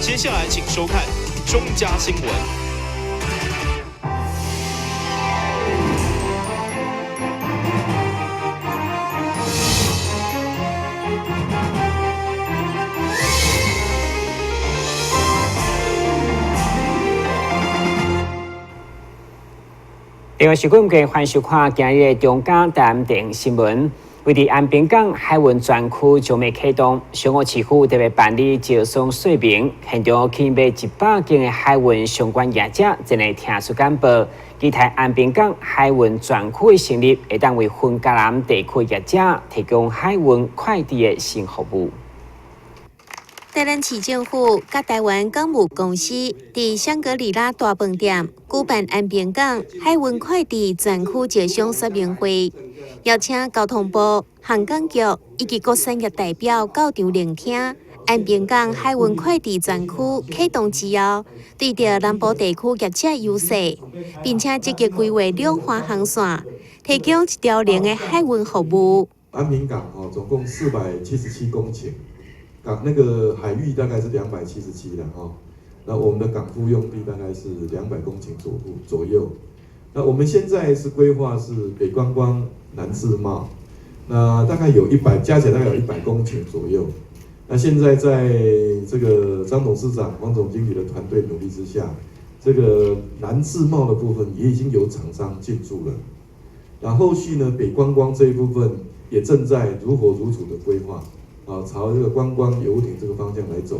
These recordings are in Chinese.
接下来请收看中嘉新闻。另外，是观众欢迎收看今日的中嘉台湾电新闻。为伫安平港海运专区将要启动，商务市府特别办理招商说明，现场起码100件的海运相关业者前来听取简报。期待安平港海运专区的成立，会当为云嘉南地区业者提供海运快递的新服务。台南市政府甲台湾港务公司伫香格里拉大饭店举办安平港海运快递专区招商说明会，邀请交通部、航港局以及各产业代表到场聆听。安平港海运快递专区启动之后，对着南部地区业者优势，并且积极规划两环航线，提供一条龙的海运服务。安平港总共477公顷。那个海域大概是277的那我们的港埠用地大概是200公顷左右。那我们现在是规划是北观光、南自贸，那大概有加起来大概有100公顷左右。那现在在这个张董事长、黄总经理的团队努力之下，这个南自贸的部分也已经有厂商进驻了。那后续呢，北观光这一部分也正在如火如荼的规划。朝这个观光游艇这个方向来走，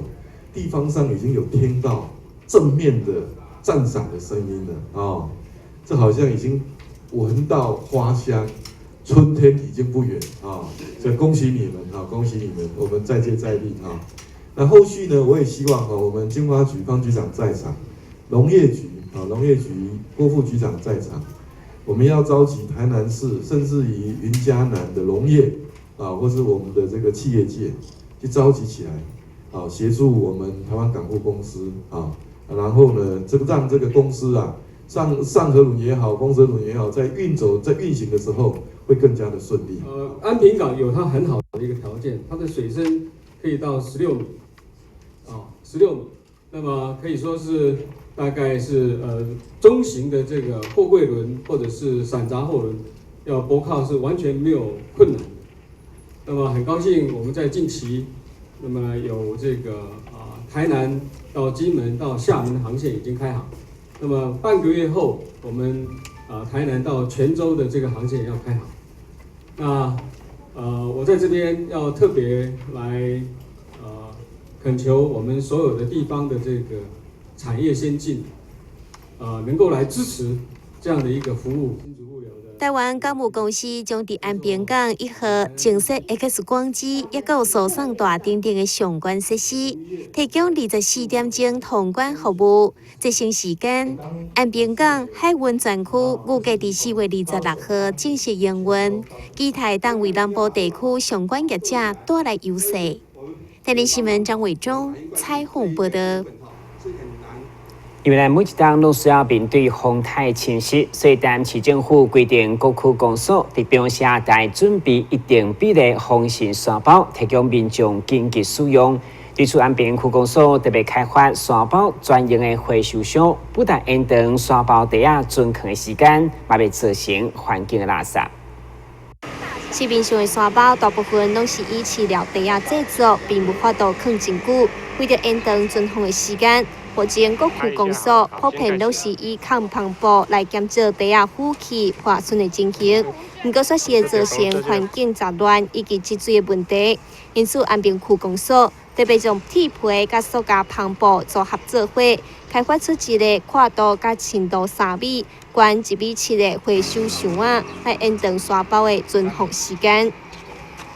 地方上已经有听到正面的赞赏的声音了这好像已经闻到花香，春天已经不远所以恭喜你们恭喜你们，我们再接再厉那后续呢，我也希望我们经发局方局长在场，农业局郭副局长在场，我们要召集台南市甚至于云嘉南的农业。或是我们的这个企业界去召集起来，协助我们台湾港务公司然后呢，让这个公司上河轮也好，公车轮也好，在运行的时候会更加的顺利。安平港有它很好的一个条件，它的水深可以到16米，16米，那么可以说是大概是中型的这个货柜轮或者是散杂货轮要泊靠是完全没有困难。那么很高兴，我们在近期，那么有这个台南到金门到厦门的航线已经开航，那么半个月后，我们台南到泉州的这个航线要开航。那我在这边要特别来恳求我们所有的地方的这个产业先进，能够来支持这样的一个服务。台湾港务公司将伫安平港1号净设 X 光机，也有输送带等等的相关设施，提供24点钟通关服务。执行时间，安平港海运专区预计伫4月26号正式营运，期待当为南部地区相关业者带来优势。台南新闻张伟忠采访报道。因为每一档都需要面对风台侵蚀，所以台南市政府规定各区公所伫标下台准备一定比例风信沙包，提供民众紧急使用。对此，安平区公所特别开发沙包专用的回收箱，不但延长沙包袋存放的时间，也袂造成环境的垃圾。市面上的沙包大部分拢是以饲料袋制作，并无法度放真久。为了延长存放的时间，目前各区公所普遍都是以抗磅布来减少袋腐气破损的情形，不过却是会造成环境杂乱以及积水的问题。因此，安平区公所特别将铁皮甲塑胶磅布组合做伙，开发出一个宽度甲深度3米、宽1米7的回收箱来延长沙包的存放时间。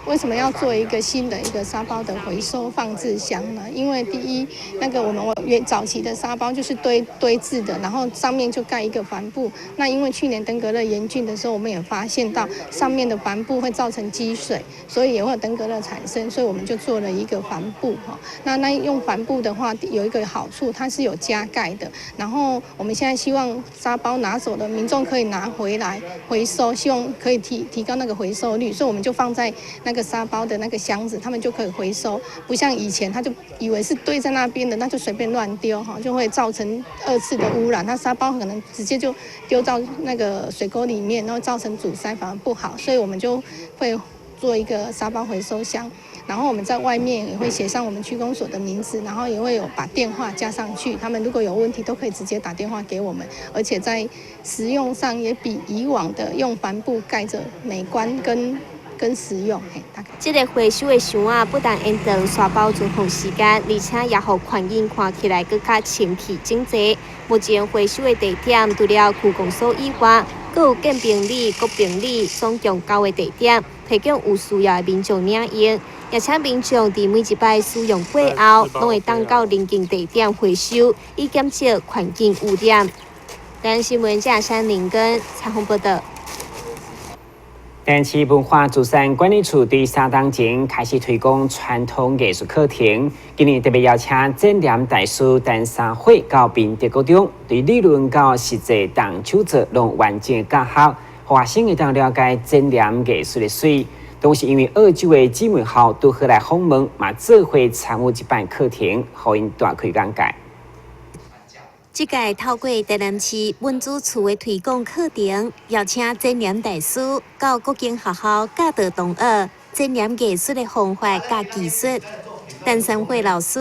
为什么要做一个新的一个沙包的回收放置箱呢？因为第一，那个我们早期的沙包就是堆置的，然后上面就盖一个帆布。那因为去年登革热严峻的时候，我们也发现到上面的帆布会造成积水，所以也会有登革热产生，所以我们就做了一个帆布哈。那用帆布的话，有一个好处，它是有加盖的。然后我们现在希望沙包拿走的民众可以拿回来回收，希望可以提高那个回收率，所以我们就放在那那个沙包的那个箱子，他们就可以回收，不像以前他就以为是堆在那边的，那就随便乱丢哈，就会造成2次的污染。那沙包可能直接就丢到那个水沟里面，然后造成阻塞，反而不好。所以我们就会做一个沙包回收箱。然后我们在外面也会写上我们区公所的名字，然后也会有把电话加上去，他们如果有问题都可以直接打电话给我们，而且在实用上也比以往的用帆布盖着美观跟实用。大概这个回收的箱啊，不但延长沙包存放时间，而且也让环境看起来更加清气整齐。目前回收的地点除了区公所以外，还有建平里、国平里总共9个地点，提供有需要的民众领用。也请民众伫每一摆使用过后，拢会当到邻近地点回收，以减少环境污染。台湾新闻嘉山林根采访报道。台南市文化资产管理处伫3档前开始推广传统艺术课程，今年特别邀请展览大师陈三惠到民德高中，对理论到实际动手做拢完整结合，学生会当了解展览艺术的水。同时，因为澳洲的姊妹校都会来访问，嘛做伙参与一班课程，互因大开眼界。这届透过台南市文资处的推广课程，邀请展览大师到各间学校教导同学展览艺术的方法甲技术。陈三惠老师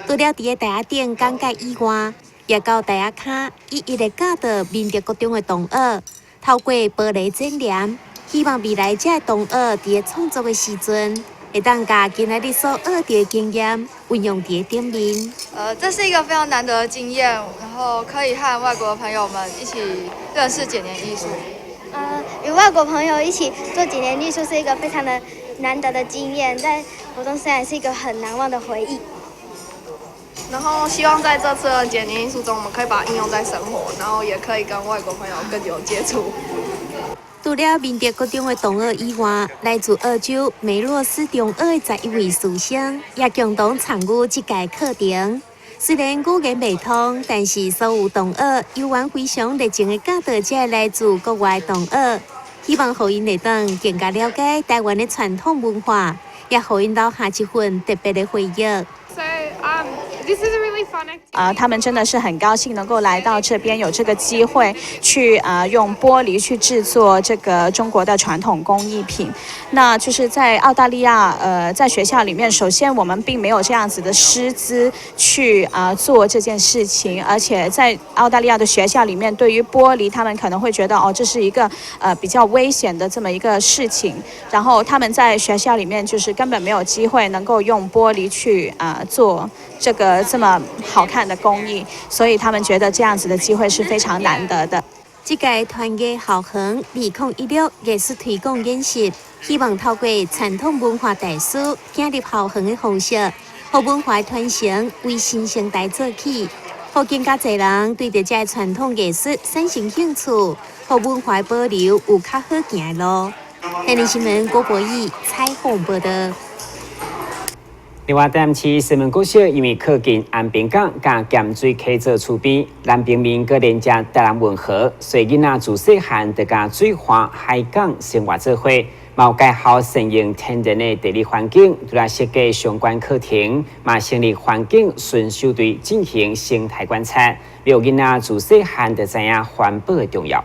除了伫个台下顶讲解以外，也到台下骹一一的教导民德高中的同学，透过玻璃展览。希望未来这同学伫创作的时阵，会当把今仔日所学的经验运用伫点面。这是一个非常难得的经验，然后可以和外国的朋友们一起认识剪黏艺术。与外国朋友一起做剪黏艺术是一个非常的难得的经验，在国中生涯是一个很难忘的回忆。然后希望在这次的剪黏艺术中，我们可以把它应用在生活，然后也可以跟外国朋友更有接触。除了民德高中的同学以外，来自澳洲梅洛斯中学的11位师生也共同参与这届课程。虽然语言未通，但是所有同学犹原非常热情的教导这来自国外的同学，希望让因会当更加了解台湾的传统文化，也让因留下一份特别的回忆。他们真的是很高兴能够来到这边，有这个机会去用玻璃去制作这个中国的传统工艺品。那就是在澳大利亚，在学校里面，首先我们并没有这样子的师资去做这件事情，而且在澳大利亚的学校里面，对于玻璃，他们可能会觉得这是一个比较危险的这么一个事情。然后他们在学校里面就是根本没有机会能够用玻璃去做这么好看的工艺，所以他们觉得这样子的机会是非常难得的。这届团结校恒2016艺术推广演习，希望透过传统文化大师加入校恒的方式，让文化传承为新生代做起，让更加侪人对着这传统艺术产生兴趣，让文化保留有较好行的路。台南新闻郭博义采访报道。另外，台南市西门国小因为靠近安平港甲咸水溪做厝边，南平民个连接台南运河，所以囡仔自细汉就甲水华海港生活做伙，嘛有介绍适应天然的地理环境，除了设计相关课程，嘛成立环境巡守队进行生态观察，让囡仔自细汉就知影环保的重要。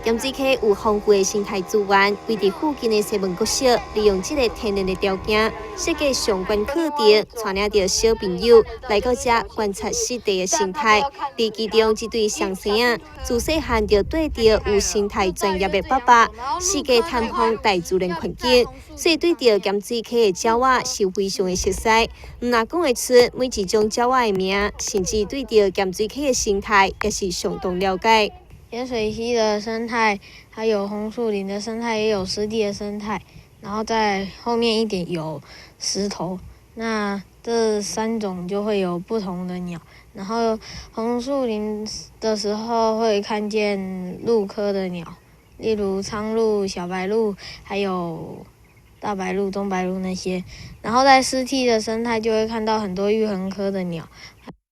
咸水溪有丰富的生态资源，为伫附近的西门国小利用这个天然的条件，设计相关课程，带领着小朋友来到这观察湿地的生态。而其中一对双生啊，自细汉就对着有生态专业的爸爸，世界探访大自然环境，所以对着咸水溪的鸟仔是非常的熟悉。唔若讲会出每一种鸟仔的名，甚至对着咸水溪的生态也是相当了解。盐水溪的生态，还有红树林的生态，也有湿地的生态，然后在后面一点有石头，那这3种就会有不同的鸟。然后红树林的时候会看见鹭科的鸟，例如苍鹭、小白鹭，还有大白鹭、中白鹭那些。然后在湿地的生态就会看到很多玉衡科的鸟，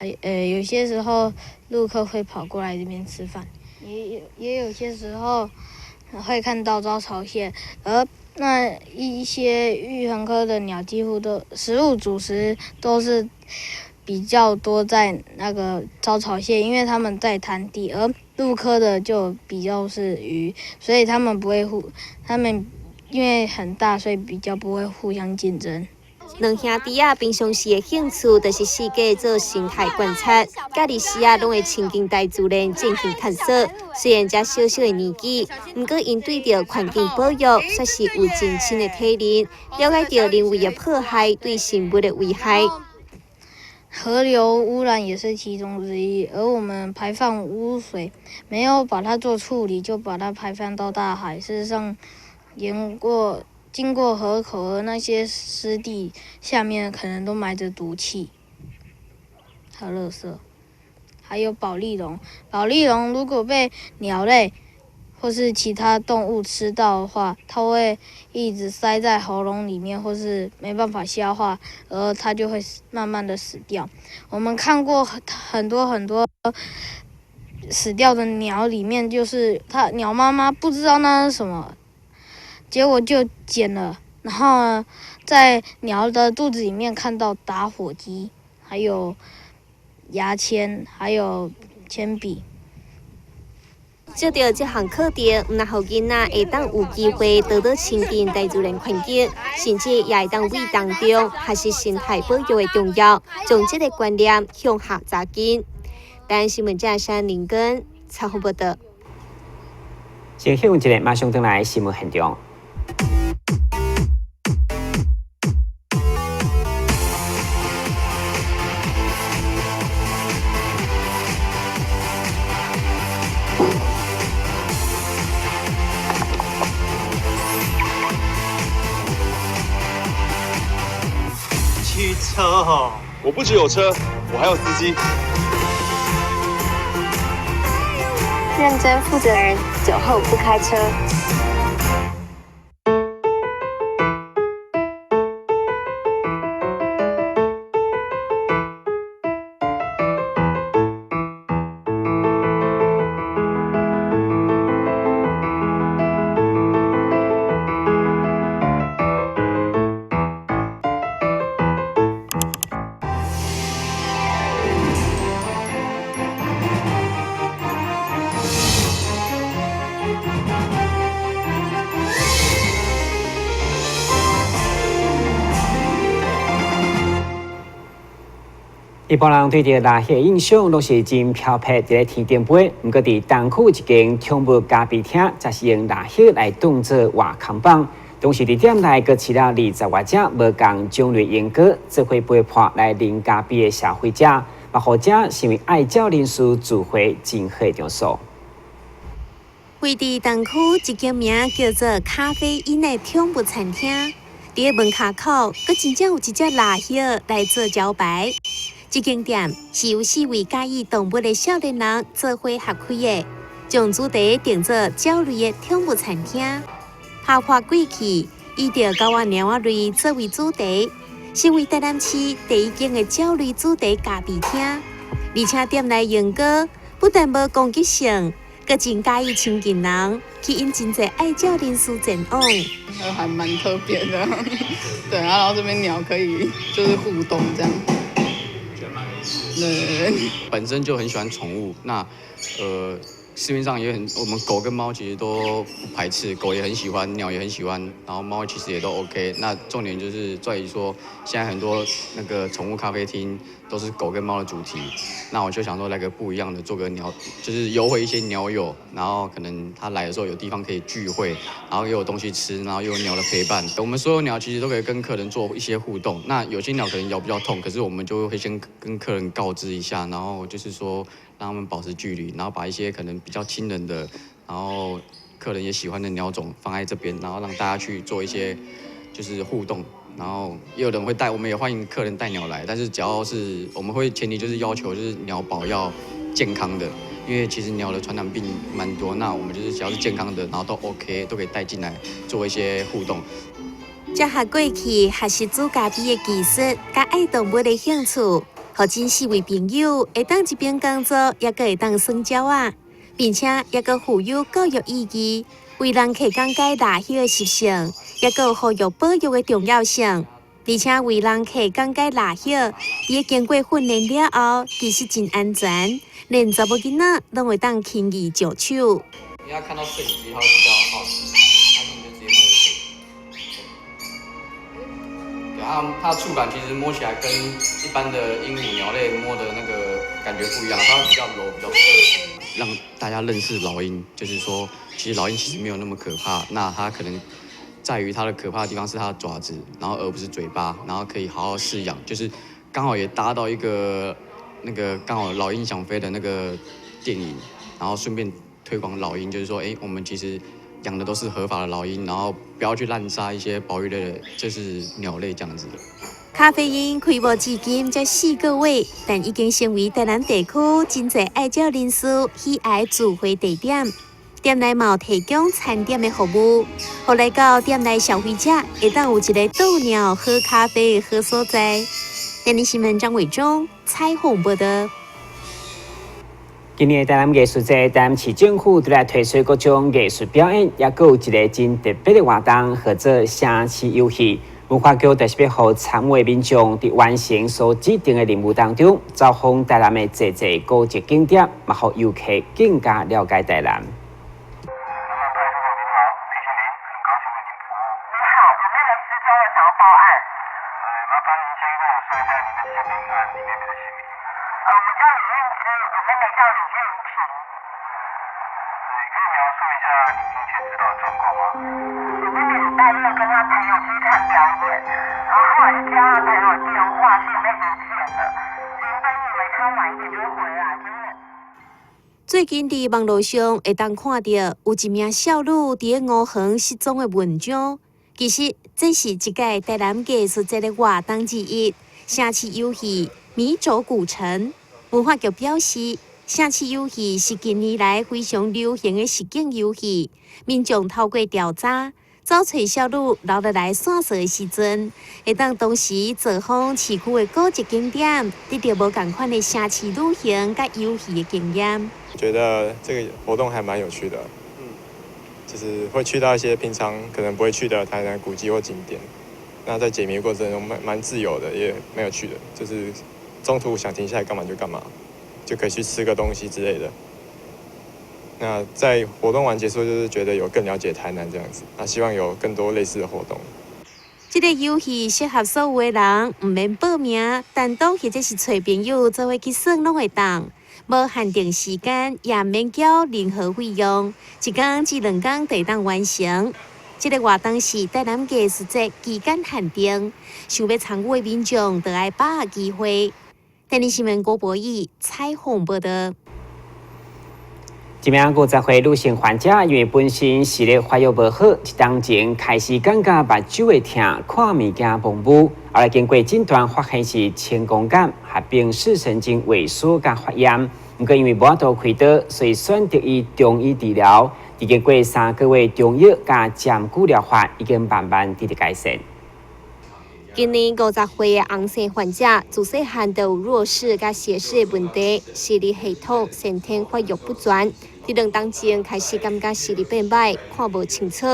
有些时候鹭科会跑过来这边吃饭。也有些时候会看到招潮蟹，而那一些玉衡科的鸟几乎都食物主食都是比较多在那个招潮蟹，因为它们在滩地，而陆科的就比较是鱼，所以它们因为很大，所以比较不会互相竞争。两兄弟啊，平常时的兴趣就是四界做生态观察，假日时啊，拢会亲近大自然进行探索。虽然才小小的年纪，不过因对着环境保育算是有真深的体验，了解到人为的迫害对生物的危害。河流污染也是其中之一，而我们排放污水，没有把它做处理，就把它排放到大海。事实上，经过河口的那些湿地下面，可能都埋着毒气和垃圾。还有保丽龙，保丽龙如果被鸟类或是其他动物吃到的话，它会一直塞在喉咙里面，或是没办法消化，而它就会慢慢的死掉。我们看过很多死掉的鸟，里面就是鸟妈妈不知道那是什么，结果就捡了，然后在鸟的肚子里面看到打火机，还有牙签，还有铅笔。做到这项课程，唔但互囡仔会当有机会多多亲近大自然环境，甚至也会当为当中学习生态保育的重要，将这个观念向下扎根。但新闻架山林根采访报道。先休一个，马上回来新闻现场。汽车哦，我不只有车，我还有司机。认真负责人，酒后不开车。一般人对着热气的印象都是真漂泊伫咧天顶飞，不过伫东区一间宠物咖啡厅，则是用热气来当做活空棒，同时伫店内阁饲了20多只无共种类鹦哥，做伙陪伴来啉咖啡的消费者，也或者成为爱鸟人士聚会真好的场所。位伫东区一间名叫做咖啡因的宠物餐厅，伫门口口，阁真正有一只蜡蟹来做招牌。这间店是由4位介意动物的少年人做伙合开的，将主题定做鸟类的宠物餐厅。抛破过去，以着高我鸟仔类作为主题，成为台南市第一间的鸟类主题咖啡厅。而且店内用过不但无攻击性，阁真介意亲近人，吸引真侪爱鸟人士前往。还蛮特别的，对啊，然后这边鸟可以就是互动这样。对，本身就很喜欢宠物，那市面上也我们狗跟猫其实都不排斥，狗也很喜欢，鸟也很喜欢，然后猫其实也都 OK。那重点就是在于说，现在很多那个宠物咖啡厅都是狗跟猫的主题，那我就想说来个不一样的，做个鸟，就是优惠一些鸟友，然后可能他来的时候有地方可以聚会，然后又有东西吃，然后又有鸟的陪伴。我们所有鸟其实都可以跟客人做一些互动。那有些鸟可能咬比较痛，可是我们就会先跟客人告知一下，然后就是说让他们保持距离，然后把一些可能比较亲人的，然后客人也喜欢的鸟种放在这边，然后让大家去做一些就是互动。然后也有人会带，我们也欢迎客人带鸟来，但是只要是我们会前提就是要求就是鸟保要健康的，因为其实鸟的传染病蛮多，那我们就是只要是健康的，然后都 OK， 都可以带进来做一些互动。结合过去学习煮咖啡的技术，甲爱动物的兴趣，互真4位朋友会当一边工作，也个会当耍鸟啊，并且也个富有教育意义。为人客讲解辣叶的习性，也有护育保育的重要性。而且为人客讲解辣叶，伊经过训练了后，其实真安全，连查某囡仔拢会当轻易着手。因为他看到摄影机，他会比较好奇，他们就直接摸就可以。对，它的触感其实摸起来跟一般的鹦鹉、鸟类摸的那个感觉不一样，它会比较柔、比较脆。让大家认识老鹰，就是说，其实老鹰其实没有那么可怕，那它可能在于它的可怕的地方是它的爪子，然后而不是嘴巴，然后可以好好饲养，就是刚好也搭到一个那个刚好老鹰想飞的那个电影，然后顺便推广老鹰，就是说，我们其实养的都是合法的老鹰，然后不要去滥杀一些保育类的，就是鸟类这样子的。咖啡因开幕至今才4个月，但已经成为台南地区真侪爱照人士喜爱聚会地点。店内嘛有提供餐点的服务，互来到店内消费者会当有一个倒尿喝咖啡的好所在。今日新闻张伟忠采访报道。今年台南艺术节，台南市政府都来推出各种艺术表演，也有一个真特别的活动，叫做城市游戏。文化局特别要参与民众在完成所指定的任务当中，走访台南的各个古迹景点，也让游客更加了解台南。最近伫网络上会当看到有一名少女伫5行失踪的文章，其实这是一届台南艺术节的活动之一——城市游戏迷走古城。文化局表示，城市游戏是近年来非常流行的实景游戏，民众透过调查，找找少女留落来线索的时阵，会当同时造访市区的古迹景点，得到无同款的城市旅行甲游戏的经验。觉得这个活动还蛮有趣的，就是会去到一些平常可能不会去的台南古迹或景点。那在解谜过程中蛮自由的，也蛮有趣的，就是中途想停下来干嘛就干嘛，就可以去吃个东西之类的。那在活动完结束，就是觉得有更了解台南这样子。那希望有更多类似的活动。这个游戏适合所有的人，唔免报名，单独或者是找朋友做伙去耍拢会当。无限定时间，也免缴任何费用，一天至2天就当完成。这个活动是台南艺术节期间限定，想要参与的民众就要把握机会。台南新闻郭博义采访报道。一名50岁女性患者，因为本身视力发育不好，一当前开始感觉目睭会痛，看物件模糊。后来经过诊断，发现是青光眼合并视神经萎缩甲发炎。不过因为无法度开刀，所以选择以中医治疗。经过3个月中药加占骨疗法，已经慢慢得到改善。今年50岁的红肾患者，自细汉就有弱视甲斜视的问题，视力系统先天发育不全。伫2当前开始感觉视力变歹，看无清楚。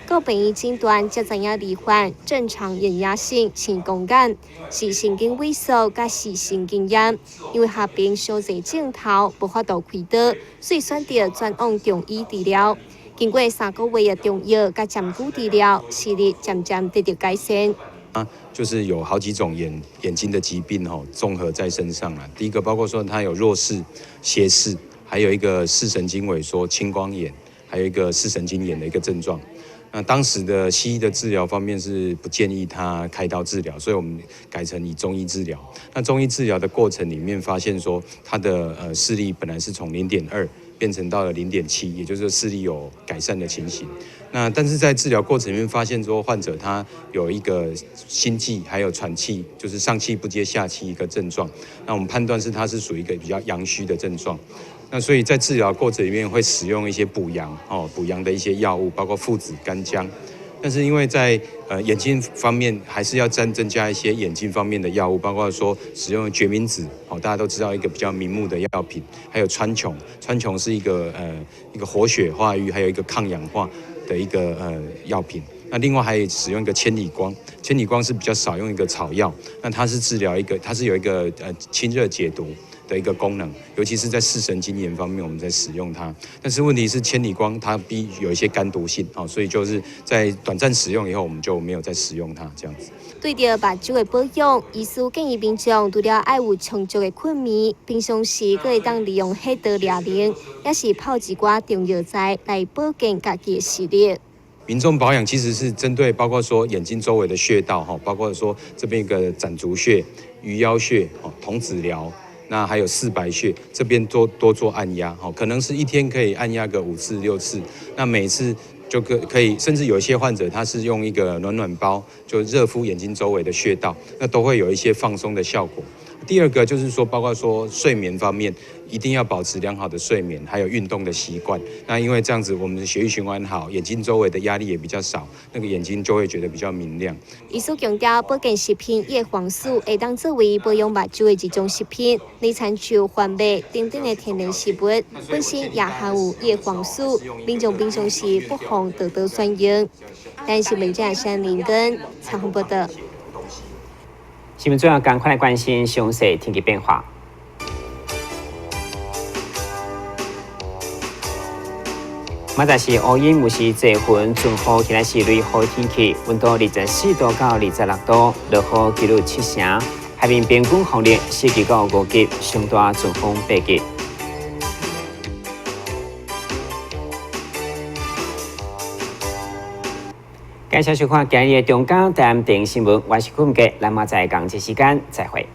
到病院诊断才知影罹患正常眼压性青光眼，是神经萎缩甲视神经炎。因为合并小侪镜头，无法度开刀，所以选择转往中医治疗。经过3个月的中药甲占骨治疗，视力渐渐得到改善。就是有好几种眼睛的疾病综合在身上了。第一个包括说他有弱视、斜视，还有一个视神经萎缩、青光眼，还有一个视神经炎的一个症状。那当时的西医的治疗方面是不建议他开刀治疗，所以我们改成以中医治疗。那中医治疗的过程里面发现说，他的视力本来是从0.2变成到了0.7，也就是视力有改善的情形。那但是在治疗过程里面发现说，患者他有一个心悸，还有喘气，就是上气不接下气一个症状。那我们判断是他是属于一个比较阳虚的症状。那所以在治疗过程里面会使用一些补阳的一些药物，包括附子、干姜。但是因为在眼睛方面还是要增加一些眼睛方面的药物，包括说使用决明子，大家都知道一个比较明目的药品，还有川穹是一个活血化瘀，还有一个抗氧化的一个药品。那另外还使用一个千里光，千里光是比较少用一个草药，那它是治疗它是有一个清热解毒的一个功能，尤其是在视神经炎方面，我们在使用它。但是问题是千里光它有一些肝毒性，所以就是在短暂使用以后，我们就没有再使用它这样子。对着目睭的保养，医师建议民众除了爱有充足的睡眠，平常时佫会当利用黑豆凉凉，也是泡一寡中药材来保健家己的视力。民众保养其实是针对包括说眼睛周围的穴道，包括说这边一个攒竹穴、鱼腰穴、童子髎，那还有四白穴，这边多做按压，可能是一天可以按压个5次6次，那每次就可以，甚至有一些患者他是用一个暖包，就热敷眼睛周围的穴道，那都会有一些放松的效果。第二个就是说，包括说睡眠方面，一定要保持良好的睡眠，还有运动的习惯。那因为这样子，我们的血液循环好，眼睛周围的压力也比较少，那个眼睛就会觉得比较明亮。医师强调，保健食品叶黄素会当作为保养目睭的一种食品，里参像番麦等等的天然食物，本身也含有叶黄素，民众平常时不妨多多选用。但是本站山林根采访报道。新闻最后赶快来关心详细天气变化。明仔是乌阴，有时多云，准好，今仔是类好天气，温度24度到26度，落雨几率7成。海面平均风力4级到5级，上大阵风8级。感谢收看今日的中港台湾电视新闻，我是顾文杰，咱们在港节时间再会。